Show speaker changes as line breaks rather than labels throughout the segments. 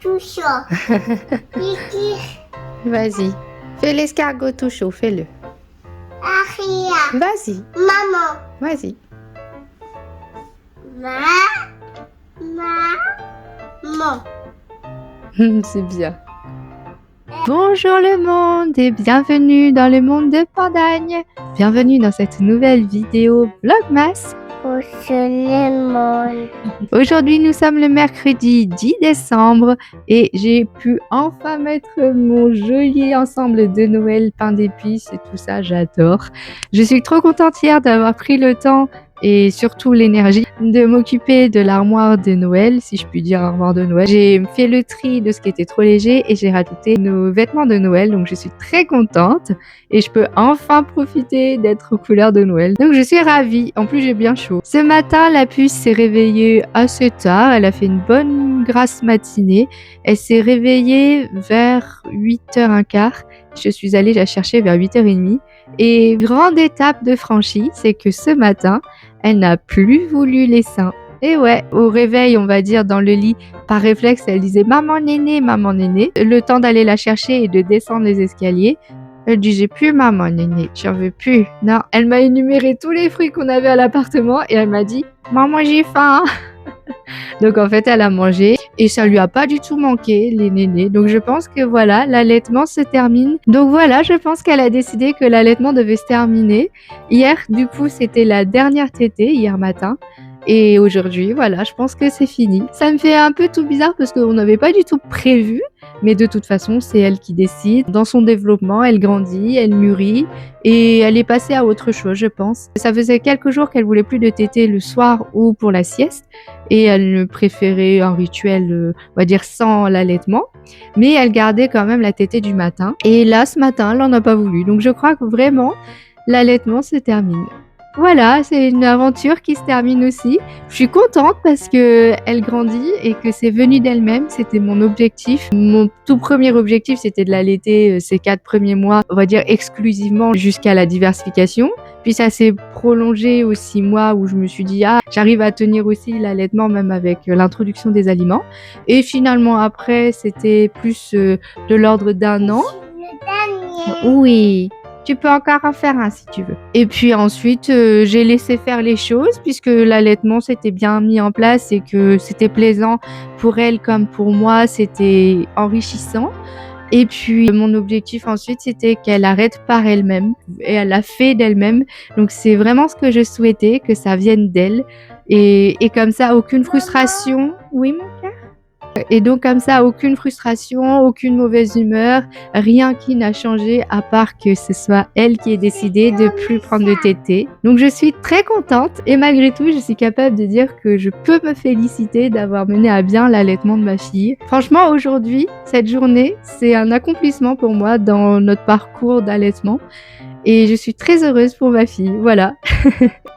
tout chaud. Kiki,
Vas-y. Fais l'escargot tout chaud, fais-le.
Aria,
Vas-y,
maman,
vas-y.
maman.
C'est bien. Bonjour le monde et bienvenue dans le monde de Pandagne. Bienvenue dans cette nouvelle vidéo Vlogmas.
Pour le monde.
Aujourd'hui, nous sommes le mercredi 10 décembre et j'ai pu enfin mettre mon joli ensemble de Noël, pain d'épices et tout ça, j'adore. Je suis trop contente hier d'avoir pris le temps et surtout l'énergie de m'occuper de l'armoire de Noël, si je puis dire armoire de Noël. J'ai fait le tri de ce qui était trop léger et j'ai rajouté nos vêtements de Noël, donc je suis très contente et je peux enfin profiter d'être aux couleurs de Noël. Donc je suis ravie, en plus j'ai bien chaud. Ce matin, la puce s'est réveillée assez tard, elle a fait une bonne grasse matinée. Elle s'est réveillée vers 8h15. Je suis allée la chercher vers 8h30. Et grande étape de franchie, c'est que ce matin, elle n'a plus voulu les seins. Et ouais, au réveil, on va dire dans le lit, par réflexe, elle disait maman néné, maman néné. Le temps d'aller la chercher et de descendre les escaliers, elle disait plus maman néné, j'en veux plus. Non, elle m'a énuméré tous les fruits qu'on avait à l'appartement et elle m'a dit maman j'ai faim. Donc en fait, elle a mangé et ça lui a pas du tout manqué, les nénés. Donc je pense que voilà, l'allaitement se termine. Donc voilà, je pense qu'elle a décidé que l'allaitement devait se terminer. Hier, du coup, c'était la dernière tétée, hier matin. Et aujourd'hui, voilà, je pense que c'est fini. Ça me fait un peu tout bizarre parce qu'on n'avait pas du tout prévu. Mais de toute façon, c'est elle qui décide. Dans son développement, elle grandit, elle mûrit et elle est passée à autre chose, je pense. Ça faisait quelques jours qu'elle voulait plus de tétée le soir ou pour la sieste et elle préférait un rituel, on va dire, sans l'allaitement. Mais elle gardait quand même la tétée du matin. Et là, ce matin, elle n'en a pas voulu. Donc je crois que vraiment, l'allaitement se termine. Voilà, c'est une aventure qui se termine aussi. Je suis contente parce que elle grandit et que c'est venu d'elle-même. C'était mon objectif. Mon tout premier objectif, c'était de l'allaiter ces 4 premiers mois, on va dire exclusivement jusqu'à la diversification. Puis ça s'est prolongé aux 6 mois où je me suis dit, ah, j'arrive à tenir aussi l'allaitement même avec l'introduction des aliments. Et finalement après, c'était plus de l'ordre d'un an.
Le dernier.
Oui. Tu peux encore en faire un si tu veux. Et puis ensuite, j'ai laissé faire les choses puisque l'allaitement s'était bien mis en place et que c'était plaisant pour elle comme pour moi, c'était enrichissant. Et puis mon objectif ensuite, c'était qu'elle arrête par elle-même et elle l'a fait d'elle-même. Donc c'est vraiment ce que je souhaitais, que ça vienne d'elle et comme ça, aucune frustration. Oui, mon cœur? Et donc comme ça, aucune frustration, aucune mauvaise humeur, rien qui n'a changé à part que ce soit elle qui ait décidé de plus prendre de tétée. Donc je suis très contente et malgré tout, je suis capable de dire que je peux me féliciter d'avoir mené à bien l'allaitement de ma fille. Franchement, aujourd'hui, cette journée, c'est un accomplissement pour moi dans notre parcours d'allaitement. Et je suis très heureuse pour ma fille, voilà.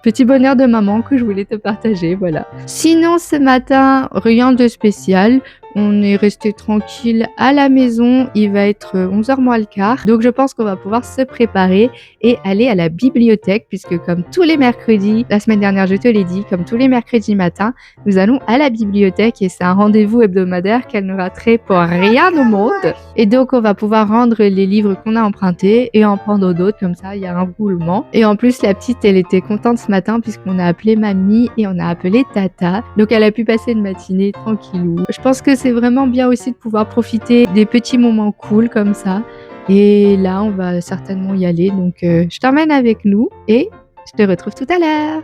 Petit bonheur de maman que je voulais te partager, voilà. Sinon, ce matin, rien de spécial. On est resté tranquille à la maison. Il va être 11h moins le quart. Donc, je pense qu'on va pouvoir se préparer et aller à la bibliothèque puisque comme tous les mercredis, la semaine dernière, je te l'ai dit, comme tous les mercredis matins, nous allons à la bibliothèque et c'est un rendez-vous hebdomadaire qu'elle ne raterait pour rien au monde. Et donc, on va pouvoir rendre les livres qu'on a empruntés et en prendre d'autres. Comme ça, il y a un roulement. Et en plus, la petite, elle était contente ce matin puisqu'on a appelé mamie et on a appelé tata. Donc, elle a pu passer une matinée tranquillou. Je pense que c'est vraiment bien aussi de pouvoir profiter des petits moments cool comme ça. Et là, on va certainement y aller. Donc, je t'emmène avec nous et je te retrouve tout à l'heure.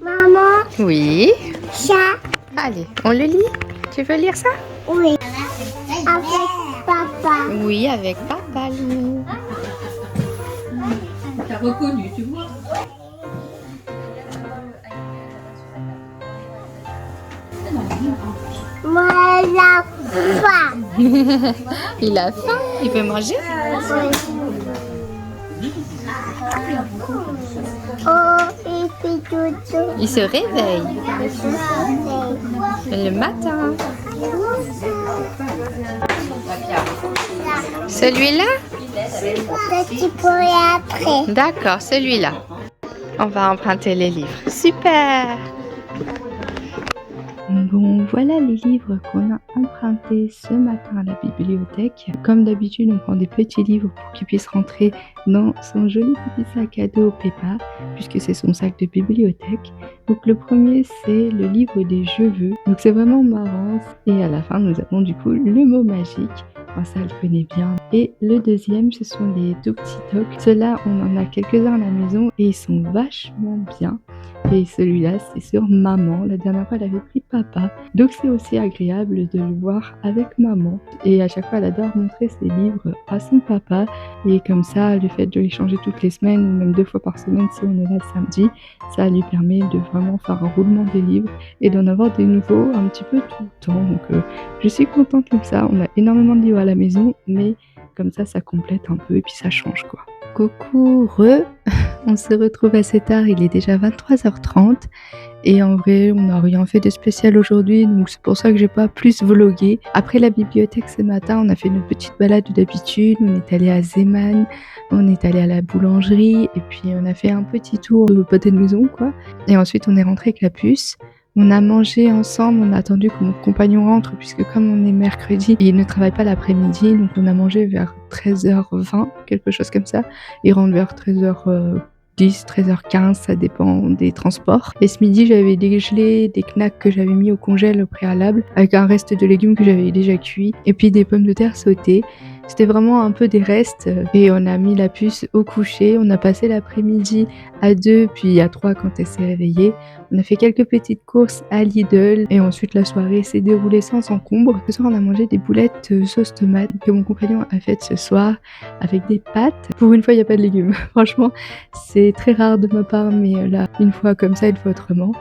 Maman,
Oui.
ça,
Allez, on le lit? Tu veux lire ça?
oui. Avec papa.
Oui, avec papa, Lou.
T'as reconnu, tu vois.
Moi, la femme.
Il a faim, il veut manger.
Oh, et puis tout.
Il se réveille le matin. Celui-là?
Petit pour après.
D'accord, celui-là. on va emprunter les livres. Super! Bon, voilà les livres qu'on a empruntés ce matin à la bibliothèque. Comme d'habitude, on prend des petits livres pour qu'ils puissent rentrer dans son joli petit sac à dos Peppa, puisque c'est son sac de bibliothèque. Donc le premier, c'est le livre des je veux. Donc c'est vraiment marrant. Et à la fin, nous avons du coup le mot magique. Enfin, ça, elle connaît bien. Et le deuxième, ce sont les tout petits tocs. Ceux-là, on en a quelques-uns à la maison et ils sont vachement bien. Et celui-là, c'est sur maman. La dernière fois, elle avait pris papa. Donc, c'est aussi agréable de le voir avec maman. Et à chaque fois, elle adore montrer ses livres à son papa. Et comme ça, le fait de les changer toutes les semaines, ou même 2 fois par semaine si on est là le samedi, ça lui permet de vraiment faire un roulement des livres et d'en avoir des nouveaux un petit peu tout le temps. Donc, je suis contente comme ça. On a énormément de livres à la maison, mais comme ça complète un peu et puis ça change quoi. Coucou, on se retrouve assez tard, il est déjà 23h30 et en vrai on n'a rien fait de spécial aujourd'hui donc c'est pour ça que j'ai pas plus vlogué. Après la bibliothèque ce matin on a fait notre petite balade d'habitude, on est allé à Zeeman, on est allé à la boulangerie et puis on a fait un petit tour de pâté de maison quoi. Et ensuite on est rentré avec la puce. On a mangé ensemble, on a attendu que mon compagnon rentre puisque comme on est mercredi, il ne travaille pas l'après-midi, donc on a mangé vers 13h20, quelque chose comme ça. Il rentre vers 13h10, 13h15, ça dépend des transports. Et ce midi, j'avais dégelé des knacks que j'avais mis au congèle au préalable, avec un reste de légumes que j'avais déjà cuits, et puis des pommes de terre sautées. C'était vraiment un peu des restes et on a mis la puce au coucher. On a passé l'après-midi à 2 puis à 3 quand elle s'est réveillée. On a fait quelques petites courses à Lidl et ensuite la soirée s'est déroulée sans encombre. Ce soir on a mangé des boulettes sauce tomate que mon compagnon a faites ce soir avec des pâtes. Pour une fois il n'y a pas de légumes. Franchement c'est très rare de ma part mais là une fois comme ça une fois autrement.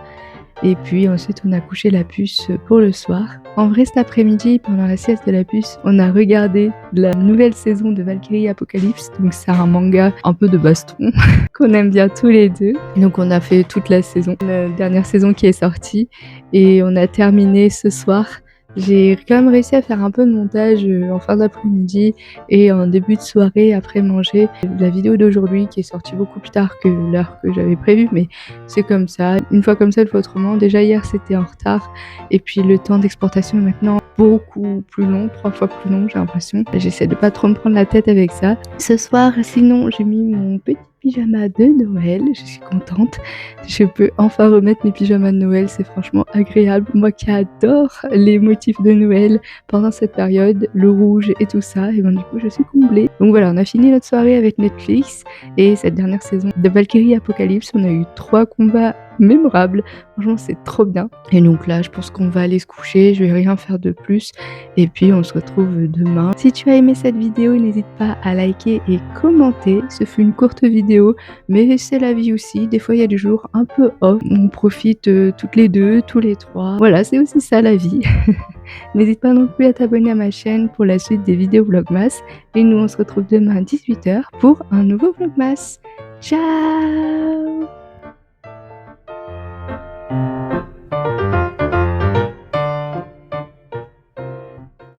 Et puis ensuite, on a couché la puce pour le soir. En vrai, cet après-midi, pendant la sieste de la puce, on a regardé la nouvelle saison de Valkyrie Apocalypse. Donc, c'est un manga un peu de baston qu'on aime bien tous les deux. Et donc, on a fait toute la saison, la dernière saison qui est sortie. Et on a terminé ce soir. J'ai quand même réussi à faire un peu de montage en fin d'après-midi et en début de soirée après manger. La vidéo d'aujourd'hui qui est sortie beaucoup plus tard que l'heure que j'avais prévue, mais c'est comme ça. Une fois comme ça, une fois autrement. Déjà hier c'était en retard et puis le temps d'exportation est maintenant beaucoup plus long, 3 fois plus long j'ai l'impression. J'essaie de pas trop me prendre la tête avec ça. Ce soir, sinon, j'ai mis mon petit pyjama de Noël, je suis contente. Je peux enfin remettre mes pyjamas de Noël, c'est franchement agréable. Moi qui adore les motifs de Noël pendant cette période, le rouge et tout ça, et ben du coup je suis comblée. Donc voilà, on a fini notre soirée avec Netflix et cette dernière saison de Valkyrie Apocalypse, on a eu 3 combats mémorables. Franchement, c'est trop bien. Et donc là, je pense qu'on va aller se coucher. Je vais rien faire de plus. Et puis, on se retrouve demain. Si tu as aimé cette vidéo, n'hésite pas à liker et commenter. Ce fut une courte vidéo, mais c'est la vie aussi. Des fois, il y a des jours un peu off. On profite toutes les deux, tous les trois. Voilà, c'est aussi ça la vie. N'hésite pas non plus à t'abonner à ma chaîne pour la suite des vidéos Vlogmas. Et nous, on se retrouve demain à 18h pour un nouveau Vlogmas. Ciao!